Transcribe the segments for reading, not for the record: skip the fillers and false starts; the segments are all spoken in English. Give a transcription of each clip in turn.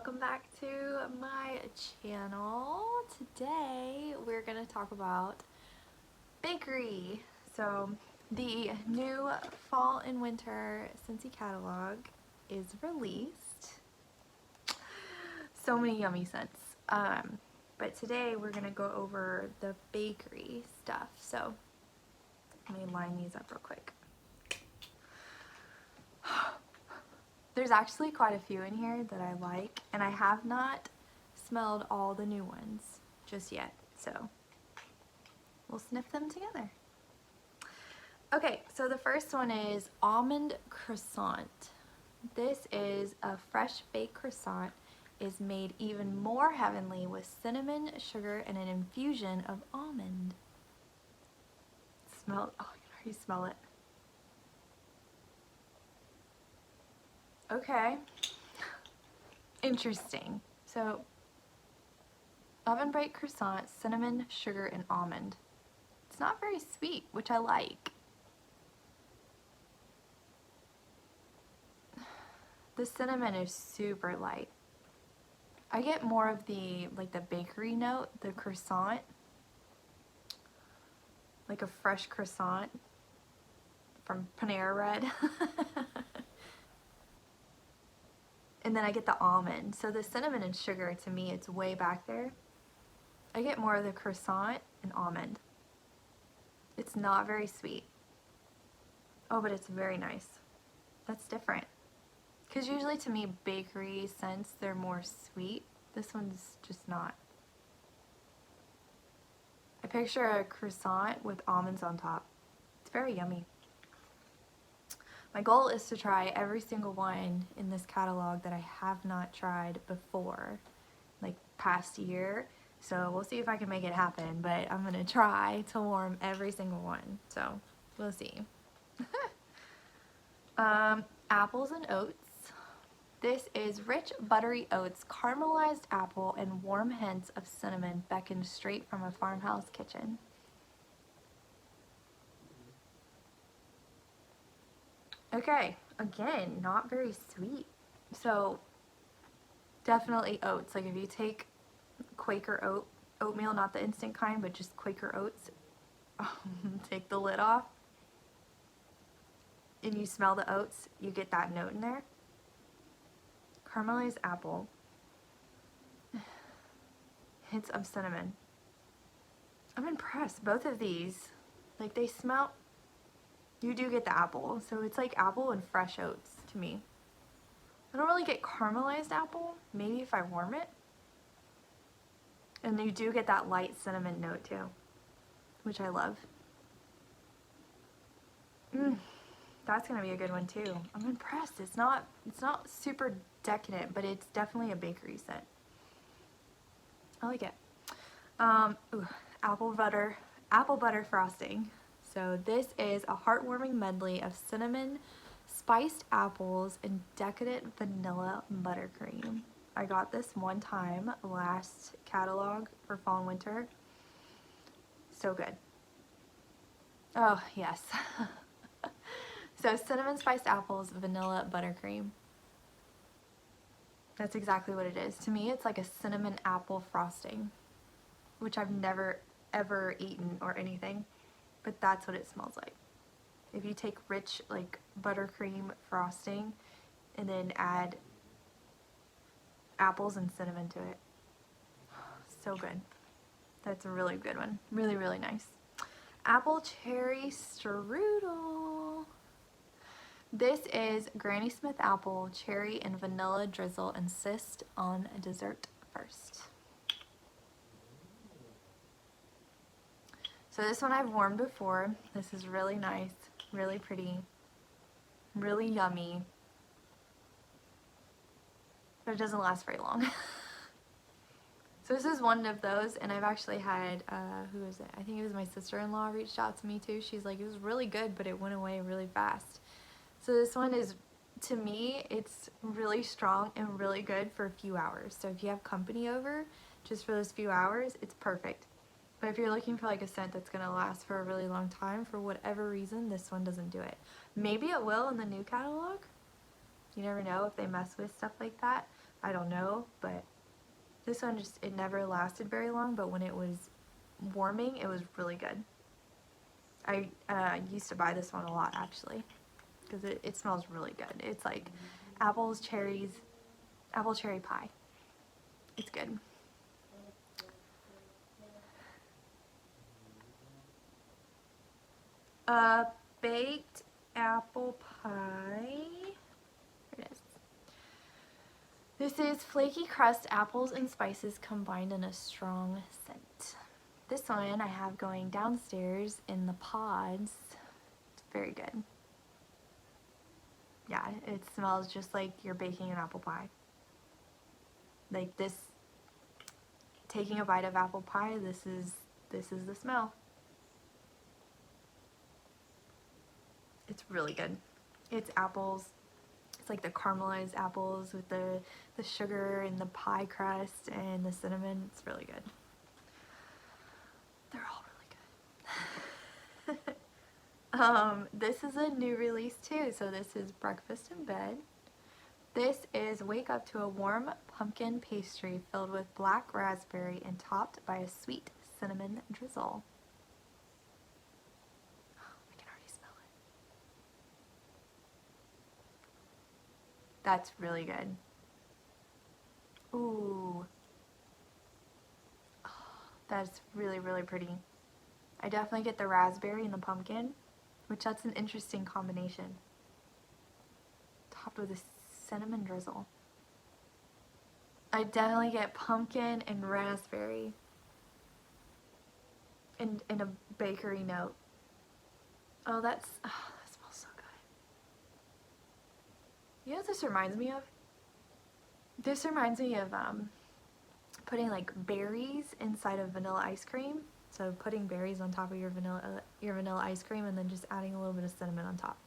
welcome back to my channel. Today we're going to talk about bakery. So the new fall and winter Scentsy catalog is released. So many yummy scents. But today we're going to go over the bakery stuff. So let me line these up real quick. There's actually quite a few in here that I like, and I have not smelled all the new ones just yet, so we'll sniff them together. Okay, so the first one is Almond Croissant. This is a fresh baked croissant, is made even more heavenly with cinnamon, sugar, and an infusion of almond. Oh, you can already smell it. Okay, interesting. So, oven baked croissant, cinnamon, sugar, and almond. It's not very sweet, which I like. The cinnamon is super light. I get more of the bakery note, the croissant, like a fresh croissant from Panera Bread. And then I get the almond. So the cinnamon and sugar, to me, it's way back there. I get more of the croissant and almond. It's not very sweet. Oh, but it's very nice. That's different. Because usually to me, bakery scents, they're more sweet. This one's just not. I picture a croissant with almonds on top. It's very yummy. My goal is to try every single one in this catalog that I have not tried before, like past year. So we'll see if I can make it happen, but I'm gonna try to warm every single one. So we'll see. Apples and oats. This is rich buttery oats, caramelized apple, and warm hints of cinnamon beckoned straight from a farmhouse kitchen. Okay, again, not very sweet. So definitely oats. Like if you take Quaker oatmeal, not the instant kind, but just Quaker oats, take the lid off, and you smell the oats, you get that note in there. Caramelized apple, hints of cinnamon. I'm impressed. Both of these, like they smell. You do get the apple, so it's like apple and fresh oats to me. I don't really get caramelized apple, maybe if I warm it. And you do get that light cinnamon note too, which I love. That's gonna be a good one too. I'm impressed. It's not super decadent, but it's definitely a bakery scent. I like it. Apple butter frosting. So this is a heartwarming medley of cinnamon, spiced apples, and decadent vanilla buttercream. I got this one time last catalog for fall and winter. So good. Oh, yes. So cinnamon, spiced apples, vanilla buttercream. That's exactly what it is. To me, it's like a cinnamon apple frosting, which I've never ever eaten or anything. But that's what it smells like. If you take rich like buttercream frosting and then add apples and cinnamon to it. So good. That's a really good one. Really, really nice. Apple cherry strudel. This is Granny Smith apple, cherry, and vanilla drizzle. Insist on dessert first. So this one I've warmed before. This is really nice, really pretty, really yummy. But it doesn't last very long. So this is one of those, and I've actually had, who is it? I think it was my sister-in-law reached out to me too. She's like, it was really good, but it went away really fast. So this one is, to me, it's really strong and really good for a few hours. So if you have company over, just for those few hours, it's perfect. But if you're looking for like a scent that's going to last for a really long time, for whatever reason, this one doesn't do it. Maybe it will in the new catalog. You never know if they mess with stuff like that. I don't know, but this one just, it never lasted very long, but when it was warming, it was really good. I used to buy this one a lot, actually, because it smells really good. It's like apples, cherries, apple cherry pie. It's good. Baked apple pie. Here it is. This is flaky crust, apples, and spices combined in a strong scent. This one I have going downstairs in the pods. It's very good. Yeah, it smells just like you're baking an apple pie. Like this, taking a bite of apple pie, this is the smell. It's really good. It's apples. It's like the caramelized apples with the sugar and the pie crust and the cinnamon. It's really good. They're all really good. This is a new release too. So this is breakfast in bed. This is wake up to a warm pumpkin pastry filled with black raspberry and topped by a sweet cinnamon drizzle. I can already smell it. That's really good. Ooh. Oh, that's really, really pretty. I definitely get the raspberry and the pumpkin, which that's an interesting combination. Topped with a cinnamon drizzle. I definitely get pumpkin and raspberry and a bakery note. Oh, that smells so good. You know what this reminds me of? This reminds me of putting like berries inside of vanilla ice cream. So putting berries on top of your vanilla ice cream and then just adding a little bit of cinnamon on top.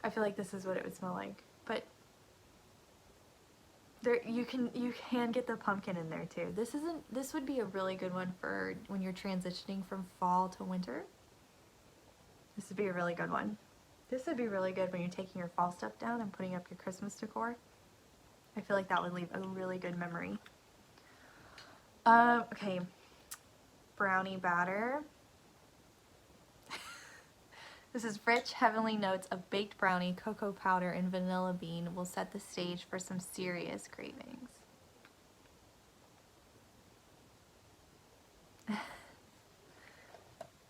I feel like this is what it would smell like, but there you can get the pumpkin in there too. This would be a really good one for when you're transitioning from fall to winter. This would be a really good one. This would be really good when you're taking your fall stuff down and putting up your Christmas decor. I feel like that would leave a really good memory. Okay, brownie batter. This is rich, heavenly notes of baked brownie, cocoa powder, and vanilla bean will set the stage for some serious cravings.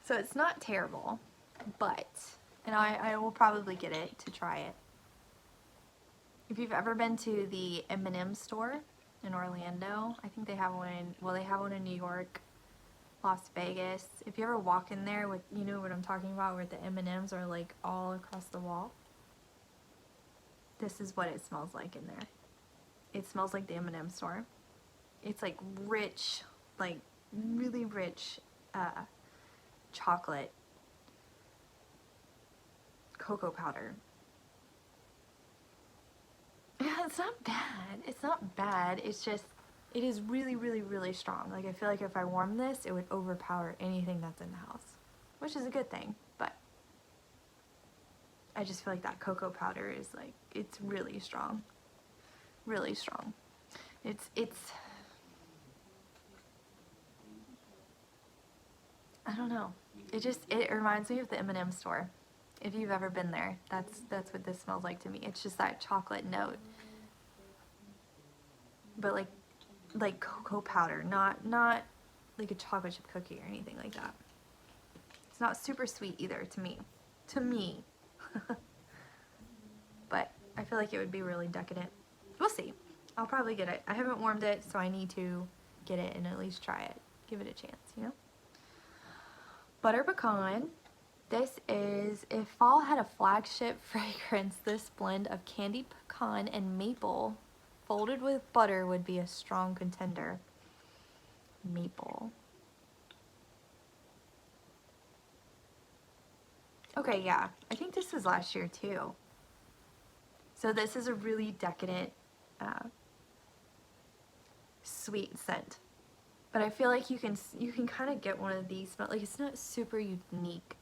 So it's not terrible, but, and I will probably get it to try it. If you've ever been to the M&M store in Orlando, I think they have one in, well, they have one in New York, Las Vegas. If you ever walk in there with, you know what I'm talking about, where the M&Ms are like all across the wall. This is what it smells like in there. It smells like the M&M store. It's like rich, like really rich chocolate cocoa powder. It's not bad. It's not bad. It's just, it is really, really, really strong. Like, I feel like if I warmed this, it would overpower anything that's in the house, which is a good thing, but I just feel like that cocoa powder is like, it's really strong. Really strong. It's I don't know. It reminds me of the M&M store. If you've ever been there, that's what this smells like to me. It's just that chocolate note, but like cocoa powder, not like a chocolate chip cookie or anything like that. It's not super sweet either to me. But I feel like it would be really decadent. We'll see. I'll probably get it. I haven't warmed it, so I need to get it and at least try it. Give it a chance, you know? Butter pecan. This is, if fall had a flagship fragrance, this blend of candied pecan and maple folded with butter would be a strong contender. Maple. Okay, yeah, I think this was last year too. So this is a really decadent, sweet scent. But I feel like you can kind of get one of these, but like it's not super unique.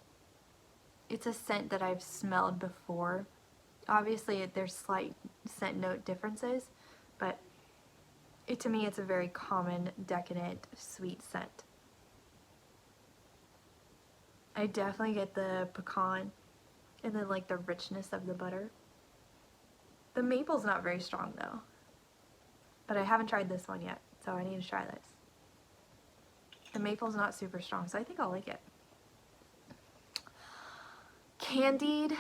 It's a scent that I've smelled before Obviously, there's slight scent note differences, but to me, it's a very common, decadent, sweet scent. I definitely get the pecan and then like the richness of the butter. The maple's not very strong though, but I haven't tried this one yet, so I need to try this. The maple's not super strong, so I think I'll like it. Candied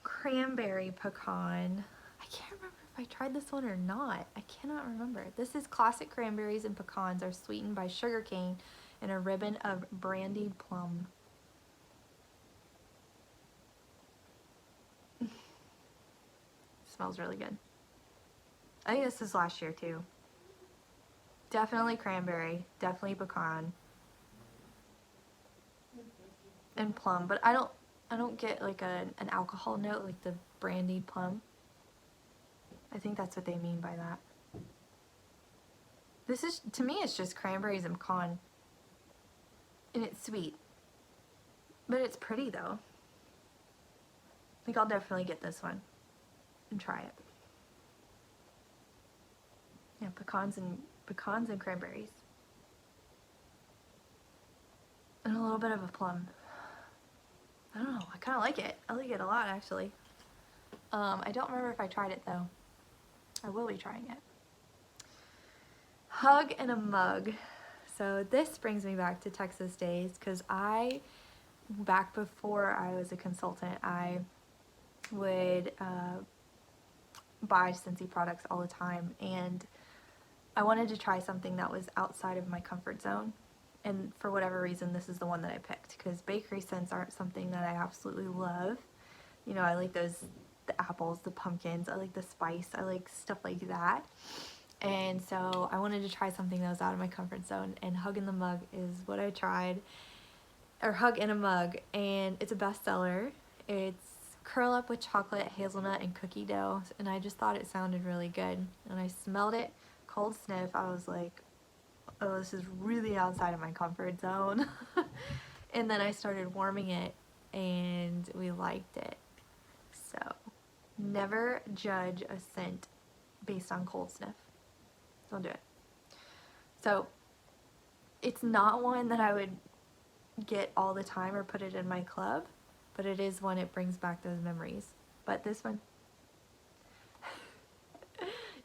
cranberry pecan. I can't remember if I tried this one or not. I cannot remember. This is classic cranberries and pecans are sweetened by sugar cane and a ribbon of brandied plum. Smells really good. I think this is last year too. Definitely cranberry, definitely pecan, and plum. But I don't get like an alcohol note like the brandied plum. I think that's what they mean by that. This is, to me, it's just cranberries and pecan, and it's sweet, but it's pretty though. I think I'll definitely get this one and try it. Yeah, pecans and cranberries. And a little bit of a plum. I don't know, I kind of like it. I like it a lot, actually. I don't remember if I tried it, though. I will be trying it. Hug in a mug. So this brings me back to Texas days, because back before I was a consultant, I would buy Scentsy products all the time, and I wanted to try something that was outside of my comfort zone, and for whatever reason this is the one that I picked, because bakery scents aren't something that I absolutely love. You know, I like the apples, the pumpkins, I like the spice, I like stuff like that, and so I wanted to try something that was out of my comfort zone, and Hug in the Mug is what I tried, or Hug in a Mug, and it's a bestseller. It's curl up with chocolate, hazelnut, and cookie dough, and I just thought it sounded really good. And I smelled it, cold sniff, I was like, oh, this is really outside of my comfort zone. And then I started warming it, and we liked it. So, never judge a scent based on cold sniff. Don't do it. So, it's not one that I would get all the time or put it in my club, but it is one, it brings back those memories. But this one,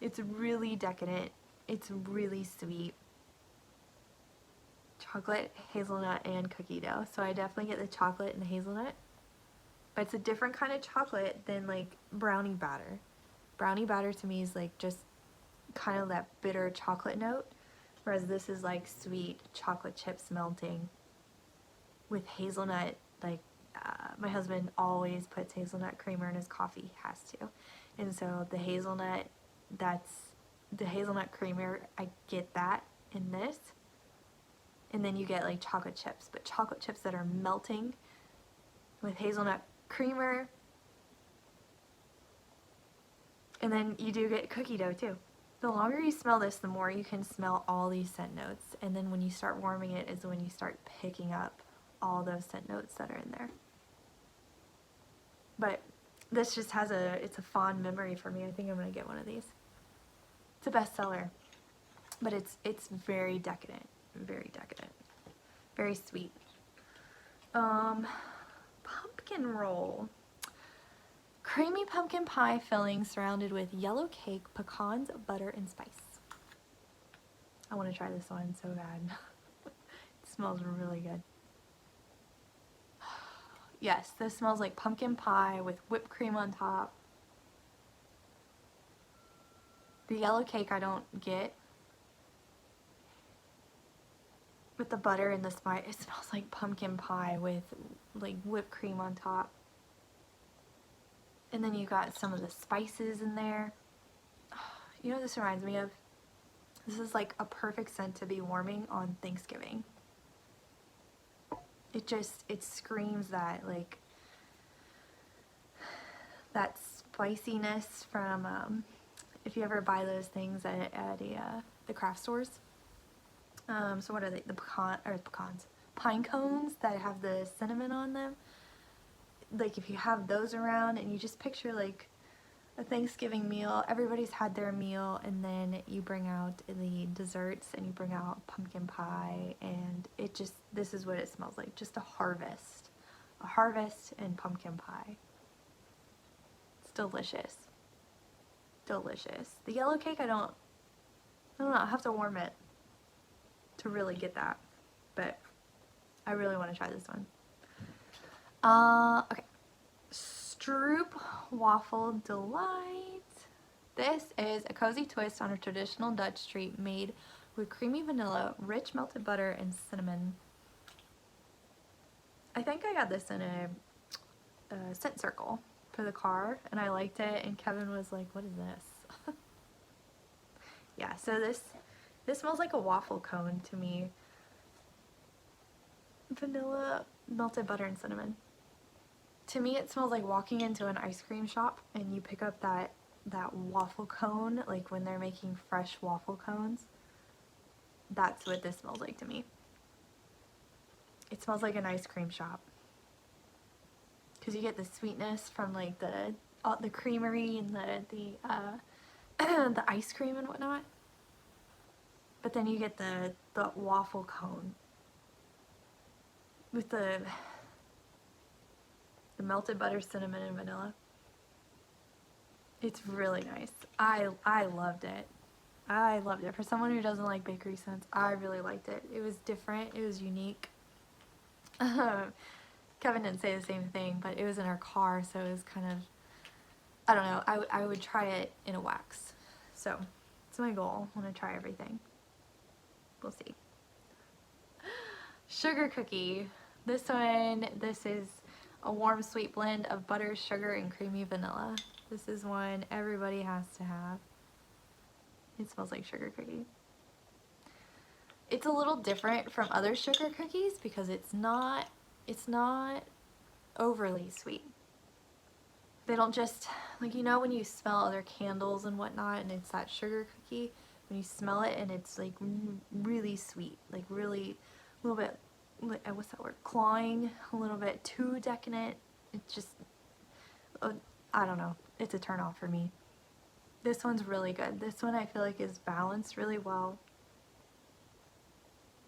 it's really decadent, it's really sweet. Chocolate, hazelnut, and cookie dough. So I definitely get the chocolate and the hazelnut, but it's a different kind of chocolate than like Brownie Batter. Brownie Batter to me is like just kind of that bitter chocolate note, whereas this is like sweet chocolate chips melting with hazelnut. Like my husband always puts hazelnut creamer in his coffee, he has to, and so the hazelnut creamer, I get that in this, and then you get like chocolate chips, but chocolate chips that are melting with hazelnut creamer, and then you do get cookie dough too. The longer you smell this, the more you can smell all these scent notes, and then when you start warming it is when you start picking up all those scent notes that are in there. But this just has it's a fond memory for me. I think I'm gonna get one of these. It's a bestseller, but it's very decadent, very sweet. Pumpkin roll. Creamy pumpkin pie filling surrounded with yellow cake, pecans, butter, and spice. I want to try this one so bad. It smells really good. Yes, this smells like pumpkin pie with whipped cream on top. The yellow cake I don't get. With the butter and the spice, it smells like pumpkin pie with like whipped cream on top. And then you got some of the spices in there. You know what this reminds me of? This is like a perfect scent to be warming on Thanksgiving. It screams that, like, that spiciness from, if you ever buy those things at the craft stores. So what are they? Pecans. Pine cones that have the cinnamon on them. Like, if you have those around and you just picture like a Thanksgiving meal. Everybody's had their meal, and then you bring out the desserts, and you bring out pumpkin pie, and it just, this is what it smells like, just a harvest. A harvest and pumpkin pie. It's delicious. Delicious. The yellow cake, I don't know, I have to warm it to really get that, but I really want to try this one. Okay. Stroop Waffle Delight. This is a cozy twist on a traditional Dutch treat made with creamy vanilla, rich melted butter, and cinnamon. I think I got this in a scent circle for the car, and I liked it, and Kevin was like, what is this? Yeah, so this smells like a waffle cone to me. Vanilla, melted butter, and cinnamon. To me, it smells like walking into an ice cream shop and you pick up that waffle cone, like when they're making fresh waffle cones. That's what this smells like to me. It smells like an ice cream shop. Because you get the sweetness from like the creamery and the ice cream and whatnot. But then you get the waffle cone with the melted butter, cinnamon, and vanilla. It's really nice. I loved it. I loved it. For someone who doesn't like bakery scents, I really liked it. It was different. It was unique. Kevin didn't say the same thing, but it was in our car, so it was kind of, I don't know, I would try it in a wax. So, it's my goal. I want to try everything. We'll see. Sugar cookie. This is a warm sweet blend of butter, sugar, and creamy vanilla. This is one everybody has to have. It smells like sugar cookie. It's a little different from other sugar cookies because it's not overly sweet. They don't just, like, you know when you smell other candles and whatnot and it's that sugar cookie, when you smell it and it's like really sweet, like really a little bit, what's that word, clawing, a little bit too decadent. It just, I don't know, it's a turn off for me. This one's really good. This one I feel like is balanced really well.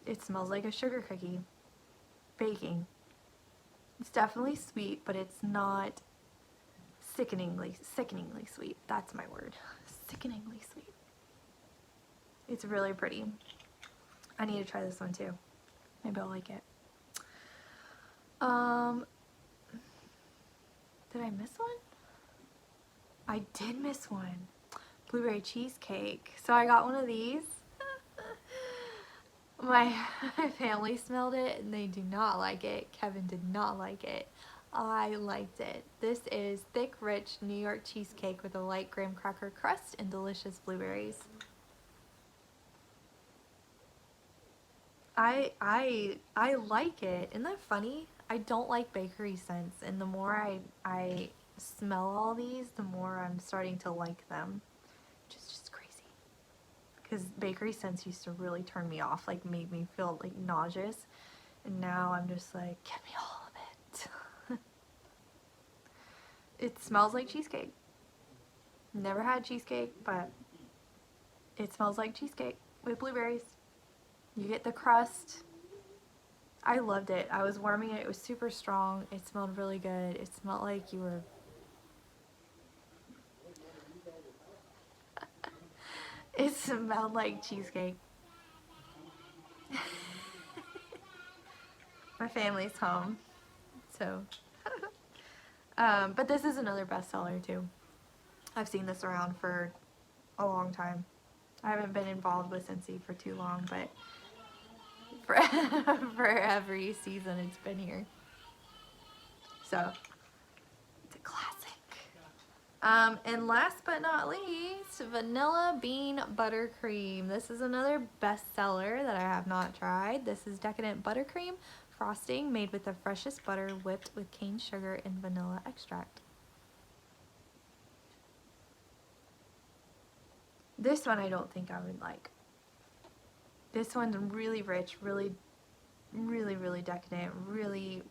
It smells like a sugar cookie baking. It's definitely sweet, but it's not sickeningly sweet. That's my word. Sickeningly sweet. It's really pretty. I need to try this one too. Maybe I'll like it. Did I miss one? I did miss one. Blueberry cheesecake. So I got one of these. My family smelled it and they do not like it. Kevin did not like it. I liked it. This is thick, rich New York cheesecake with a light graham cracker crust and delicious blueberries. I like it. Isn't that funny? I don't like bakery scents, and the more I smell all these, the more I'm starting to like them. Just crazy. Because bakery scents used to really turn me off, like made me feel like nauseous, and now I'm just like, get me all of it. It smells like cheesecake. Never had cheesecake, but it smells like cheesecake with blueberries. You get the crust. I loved it. I was warming it. It was super strong. It smelled really good. It smelled like you were... It smelled like cheesecake. My family's home. So... but this is another bestseller too. I've seen this around for a long time. I haven't been involved with Scentsy for too long, but for every season it's been here. So, it's a classic. And last but not least, Vanilla Bean Buttercream. This is another bestseller that I have not tried. This is decadent buttercream frosting made with the freshest butter whipped with cane sugar and vanilla extract. This one I don't think I would like. This one's really rich, really decadent, really,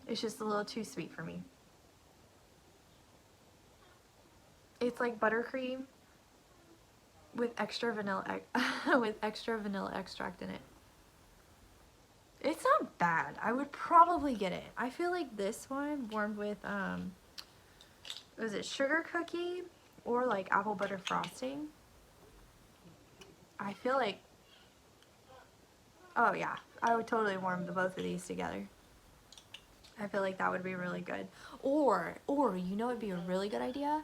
it's just a little too sweet for me. It's like buttercream with extra vanilla with extra vanilla extract in it. It's not bad. I would probably get it. I feel like this one warmed with was it sugar cookie or like apple butter frosting? I feel like, oh yeah, I would totally warm the both of these together. I feel like that would be really good. Or you know, it'd be a really good idea.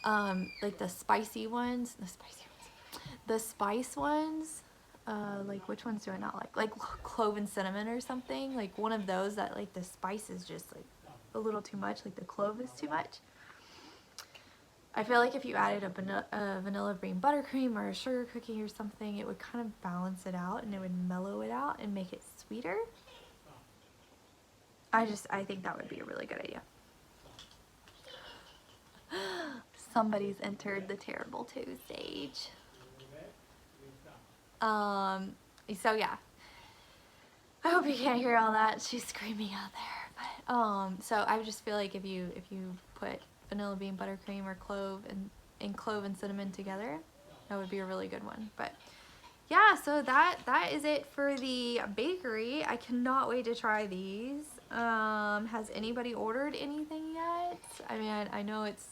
Like the spicy ones, the spice ones. Like which ones do I not like? Like clove and cinnamon or something. Like one of those that like the spice is just like a little too much. Like the clove is too much. I feel like if you added a vanilla bean buttercream or a sugar cookie or something, it would kind of balance it out and it would mellow it out and make it sweeter. I think that would be a really good idea. Somebody's entered the Terrible 2 stage. So yeah. I hope you can't hear all that. She's screaming out there. But so I just feel like if you put vanilla bean buttercream or clove and cinnamon together, that would be a really good one. But yeah, so that is it for the bakery. I cannot wait to try these. Has anybody ordered anything yet? I mean, I know it's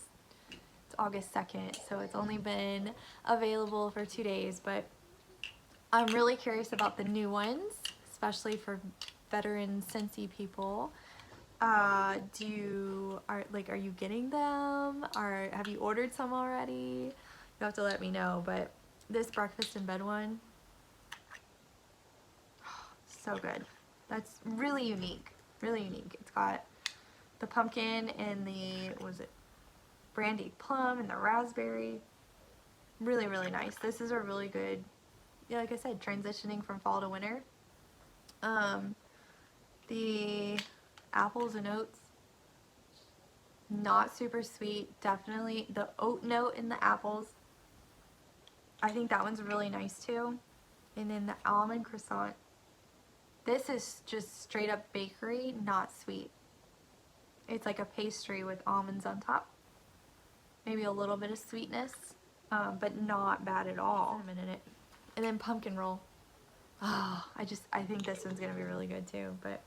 August 2nd, so it's only been available for 2 days, but I'm really curious about the new ones, especially for veteran Scentsy people. Are you getting them? Have you ordered some already? You have to let me know. But this breakfast in bed one, so good. That's really unique. Really unique. It's got the pumpkin and the, what was it, brandied plum and the raspberry. Really, really nice. This is a really good, yeah, like I said, transitioning from fall to winter. The apples and oats, not super sweet. Definitely the oat note in the apples. I think that one's really nice too. And then the almond croissant. This is just straight up bakery, not sweet. It's like a pastry with almonds on top. Maybe a little bit of sweetness, but not bad at all. Cinnamon in it. And then pumpkin roll. Oh, I think this one's gonna be really good too. But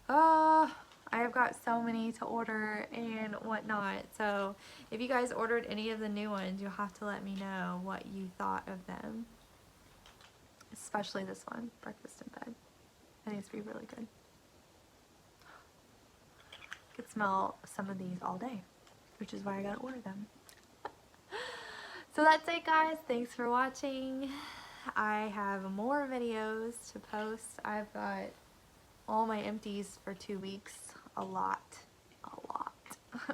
I have got so many to order and whatnot. So if you guys ordered any of the new ones, you'll have to let me know what you thought of them. Especially this one, breakfast in bed. I think it's gonna be really good. I could smell some of these all day, which is why I gotta order them. So that's it, guys. Thanks for watching. I have more videos to post. I've got all my empties for 2 weeks. A lot.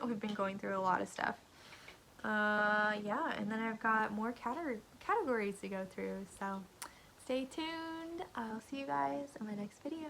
We've been going through a lot of stuff. Yeah, and then I've got more categories to go through. So stay tuned. I'll see you guys in my next video.